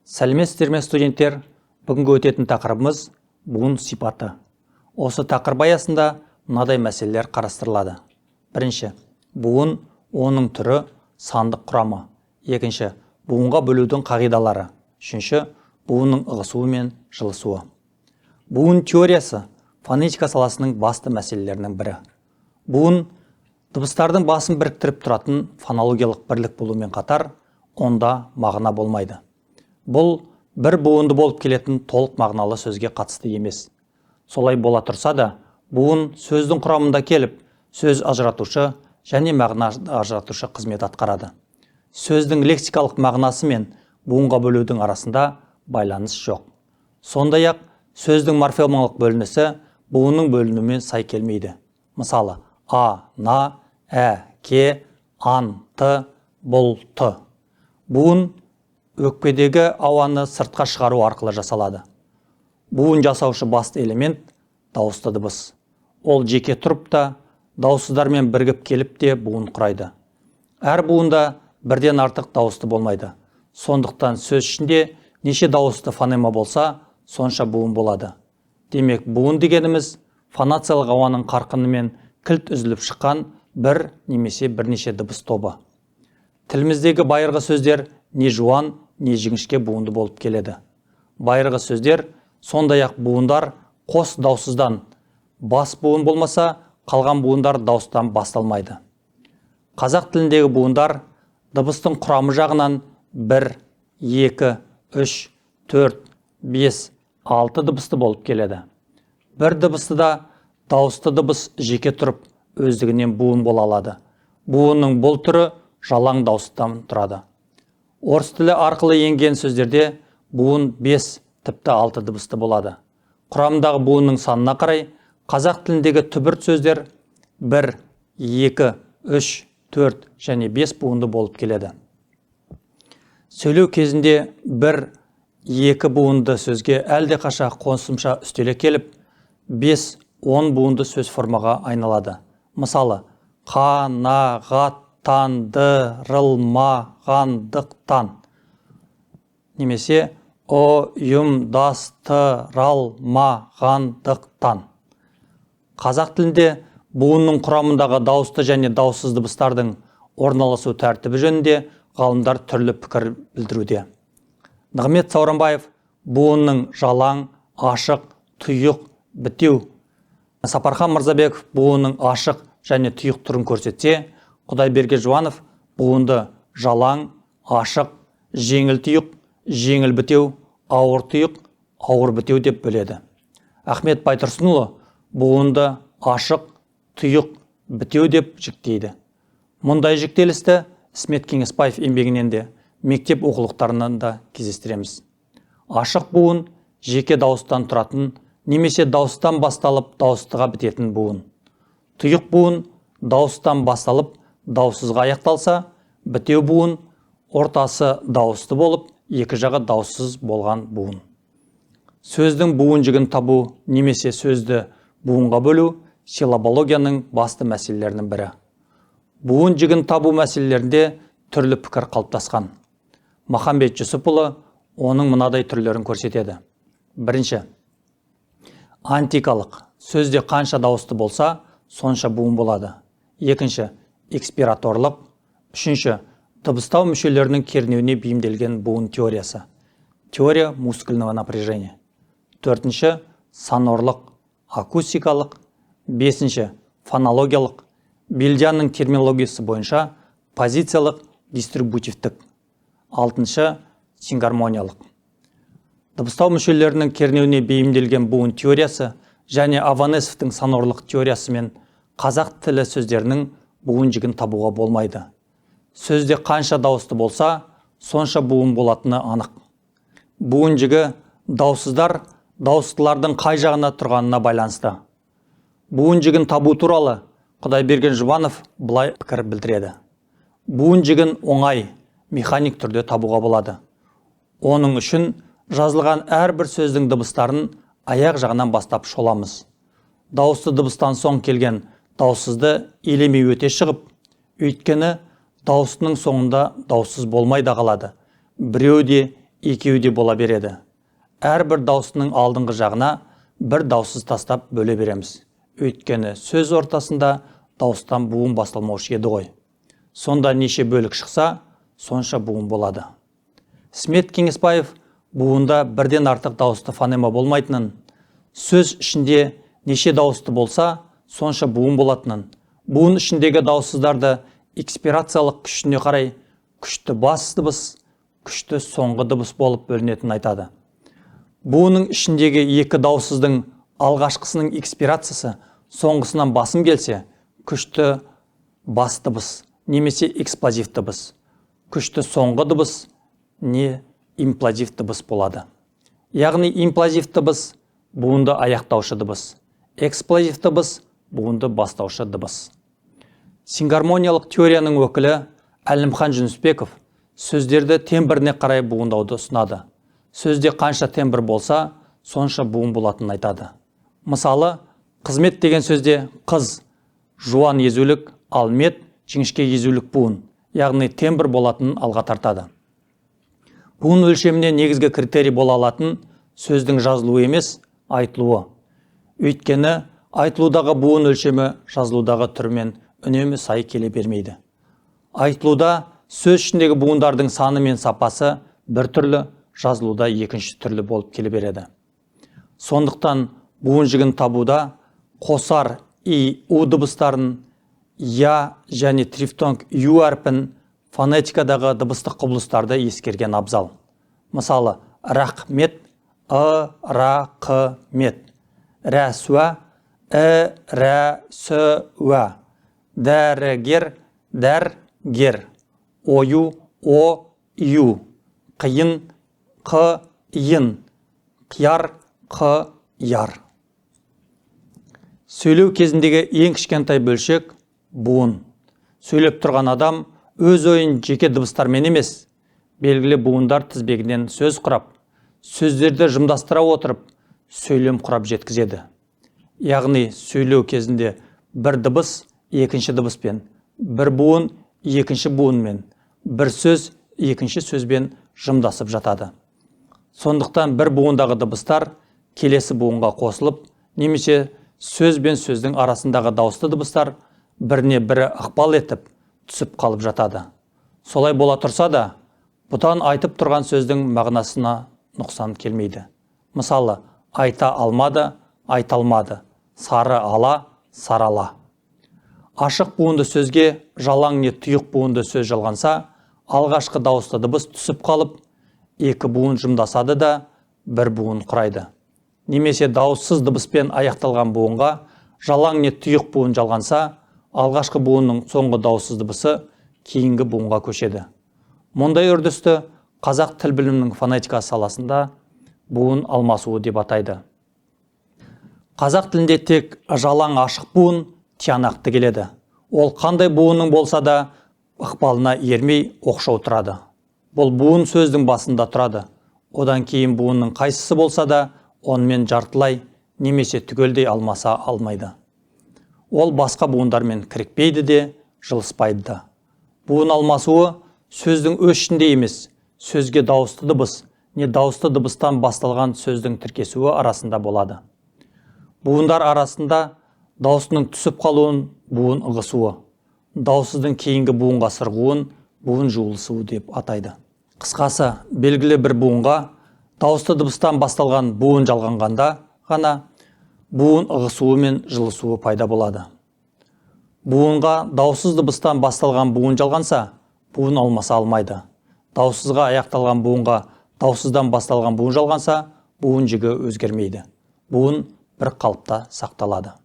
Сәлеметсіздер ме студенттер? Бүгінгі өтетін тақырыбымыз буын сипаты. Осы тақырып аясында мынадай мәселелер қарастырылады. Бірінші, буын, оның түрі, сандық құрамы. Екінші, буынға бөлудің қағидалары. Үшінші, буынның ығысуы мен жылысуы. Буын теориясы фонетика саласының басты мәселелерінің бірі. Буын дыбыстардың басын біріктіріп тұратын фонологиялық бірлік болумен қатар, онда мағына болмайды. Бұл бір буынды болып келетін толық мағыналы сөзге қатысты емес. Солай бола тұрса да, буын сөздің құрамында келіп, сөз ажыратушы және мағына ажыратушы қызмет атқарады. Сөздің лексикалық мағынасы мен буынға бөлудің арасында байланыс жоқ. Сондай-ақ, сөздің морфемалық бөлінісі буынның бөлінуімен сай келмейді. Мысалы, а, на, ке, ан, т, бұл, т. Буын өкпедегі ауаны сыртқа шығару арқылы жасалады. Буын жасаушы басты элемент дауысты дыбыс. Ол жеке тұрып та, дауыссыздармен бірігіп келіп те буын құрайды. Әр буында бірден артық дауысты болмайды. Сондықтан сөз ішінде неше дауысты фонема болса, сонша буын болады. Демек, буын дегеніміз фонациялық ауаның қарқынымен кілт үзіліп шыққан бір немесе бірнеше дыбыс тобы. Тіліміздегі байырғы сөздер не жуан, не жіңішке буынды болып келеді. Байырғы сөздер, сондай-ақ буындар қос дауыссыздан, бас буын болмаса, қалған буындар дауыстан басталмайды. Қазақ тіліндегі буындар дыбыстың құрамы жағынан 1, 2, 3, 4, 5, 6 дыбысты болып келеді. Бір дыбыстыда дауысты дыбыс жеке тұрып, өздігінен буын бола алады. Буынның бұл түрі жалаң дауыстан тұрады. Орыс тілі арқылы енген сөздерде буын 5, тіпті 6 дыбысты болады. Құрамындағы буынның санына қарай, қазақ тіліндегі түбірт сөздер 1, 2, 3, 4 және 5 буынды болып келеді. Сөйлеу кезінде 1, 2 буынды сөзге әлдеқаша қосымша үстеле келіп, 5, 10 буынды сөз формаға айналады. Мысалы, қанағаттандырылмағандықтан немесе ұйымдастырылмағандықтан. Қазақ тілінде буынның құрамындағы дауысты және дауыссыз дыбыстардың орналасу тәртібі жөнінде ғалымдар түрлі пікір білдіруде. Нығмет Сауранбаев буынның жалаң, ашық, тұйық, бітеу. Сапархан Мырзабеков буынның ашық және тұйық түрін көрсетсе, Құдайберген Жуанов буынды жалаң, ашық, жеңіл тұйық, жеңіл бітеу, ауыр тұйық, ауыр бітеу деп бөледі. Ахмет Байтұрсынұлы буынды ашық, тұйық, бітеу деп жіктейді. Мұндай жіктелісті Ісмет Кеңесбаев еңбегінен де, мектеп оқулықтарынан да кездестіреміз. Ашық буын жеке дауыстан тұратын, немесе дауыстан басталып дауыстыға бітетін буын. Тұйық буын дауыстан басталып дауыссызға аяқталса, бітеу буын ортасы дауысты болып, екі жағы дауыссыз болған буын. Сөздің буын жігін табу немесе сөзді буынға бөлу силлабологияның басты мәселелерінің бірі. Буын жігін табу мәселелерінде түрлі пікір қалыптасқан. Махамбет Жүсіпұлы оның мынадай түрлерін көрсетеді. Бірінші, антикалық. Сөзде қанша дауысты болса, сонша буын болады. Екінші, экспираторлық. Үшінші, дыбыстау мүшелерінің кернеуіне бейімделген буын теориясы. Теория мускульного напряжения. Төртінші, сонорлық, акустикалық. Бесінші, фонологиялық. Бельдианның терминологиясы бойынша позициялық, дистрибутивтік. Алтыншы, сингармониялық. Дыбыстау мүшелерінің кернеуіне бейімделген буын теориясы және Аванесовтың сонорлық теориясымен қазақ тілі сөздерінің буын жігін табуға болмайды. Сөзде қанша дауысты болса, сонша буын болатыны анық. Буын жігі дауыссыздар дауыстылардың қай жағына тұрғанына байланысты. Буын жігін табу туралы Құдайберген Жұбанов былай пікір білдіреді. Буын жігін оңай, механик түрде табуға болады. Оның үшін жазылған әрбір сөздің дыбыстарын аяқ жағынан бастап шоламыз. Дауысты дыбыстан соң келген дауыссызды елемей өте шығып, өйткені дауысының соңында дауыссыз болмай да қалады. Біреу де екеуі де бола береді. Әрбір дауыстының алдыңғы жағына бір дауыссыз тастап бөле береміз. Өйткені сөз ортасында дауыстан буын басталмаушы еді ғой. Сонда неше бөлік шықса, сонша буын болады. Смет Кеңесбаев буында бірден артық дауысты фонема болмайтынын, сөз ішінде неше дауысты болса, сонша буын болатынын, буын ішіндегі дауыссыздарды экспирациялық күшіне қарай күшті бас дыбыс, күшті соңғы дыбыс болып бөлінетінін айтады. Буынның ішіндегі екі дауыссыздың алғашқысының экспирациясы соңғысынан басым келсе, күшті бас дыбыс немесе эксплозив дыбыс, күшті соңғы дыбыс не имплозив дыбыс болады. Яғни имплозив дыбыс буынды аяқтаушы дыбыс, эксплозив дыбыс буынды бастаушы дыбыс. Сингармониялық теорияның өкілі Әлімхан Жүнісбеков сөздерді тембіріне қарай буындауды ұсынады. Сөзде қанша тембр болса, сонша буын болатынын айтады. Мысалы, қызмет деген сөзде қыз жуан езулік, ал мет жіңішке езулік буын, яғни тембр болатынын алға тартады. Буын өлшеміне негізгі критерий бола алатын сөздің жазылуы емес, айтылуы. Өйткені айтылудағы буын өлшемі жазылудағы түрмен үнемі сай келе бермейді. Айтылуда сөз ішіндегі буындардың саны мен сапасы бір түрлі, жазылуда екінші түрлі болып келе береді. Сондықтан буын жігін табуда қосар и, у дыбыстарын, я және трифтонг ю әрпін фонетикадағы дыбыстық құбылыстарды ескерген абзал. Мысалы, рахмет, рақмет, рәсуа, рәсуа, дәрігер, дәргер, ою, ою, қиын, қиын, қияр, қияр. Сөйлеу кезіндегі ең кішкентай бөлшек буын. Сөйлеп тұрған адам өз ойын жеке дыбыстармен емес, белгілі буындар тізбегінен сөз құрап, сөздерді жымдастыра отырып, сөйлем құрап жеткізеді. Яғни сөйлеу кезінде бір дыбыс екінші дыбыспен, бір буын екінші буынмен, бір сөз екінші сөзбен жымдасып жатады. Сондықтан бір буындағы дыбыстар келесі буынға қосылып, немесе сөз бен сөздің арасындағы дауысты дыбыстар біріне бірі ықпал етіп, түсіп қалып жатады. Солай бола тұрса да, бұдан айтып тұрған сөздің мағынасына нұқсан келмейді. Мысалы, айта алмады, айталмады, сары ала, сарала. Ашық буынды сөзге жалаң не тұйық буынды сөз жалғанса, алғашқы дауысты дыбыс түсіп қалып, екі буын жымдасады да бір буын құрайды. Немесе дауыссыз дыбыспен аяқталған буынға жалаң не тұйық буын жалғанса, алғашқы буынның соңғы дауыссыз дыбысы кейінгі буынға көшеді. Мұндай үрдісті қазақ тіл білімінің фонетика саласында буын алмасуы деп атайды. Қазақ тілінде тек жалаң ашық буын тиянақты келеді. Ол қандай буынның болса да ықпалына ермей оқшау тұрады. Бұл буын сөздің басында тұрады. Одан кейін буынның қайсысы болса да онымен жартылай немесе түгелдей алмаса алмайды. Ол басқа буындармен кірікпейді де, жылыспайды да. Буын алмасуы сөздің өз ішінде емес, сөзге дауысты дыбыс, не дауысты дыбыстан басталған сөздің тіркесуі арасында болады. Буындар арасында дауысының түсіп қалуын буын ығысуы, дауыссыздың кейінгі буынға сырғуын буын жуылысуы деп атайды. Қысқасы, белгілі бір буынға дауысты дыбыстан басталған буын жалғанғанда ғана буын ығысуы мен жылысуы пайда болады. Буынға дауыссыз дыбыстан басталған буын жалғанса, буын алмаса алмайды. Дауыссызға аяқталған буынға дауыссыздан басталған буын жалғанса, буын жігі өзгермейді. Буын бір қалыпта сақталады.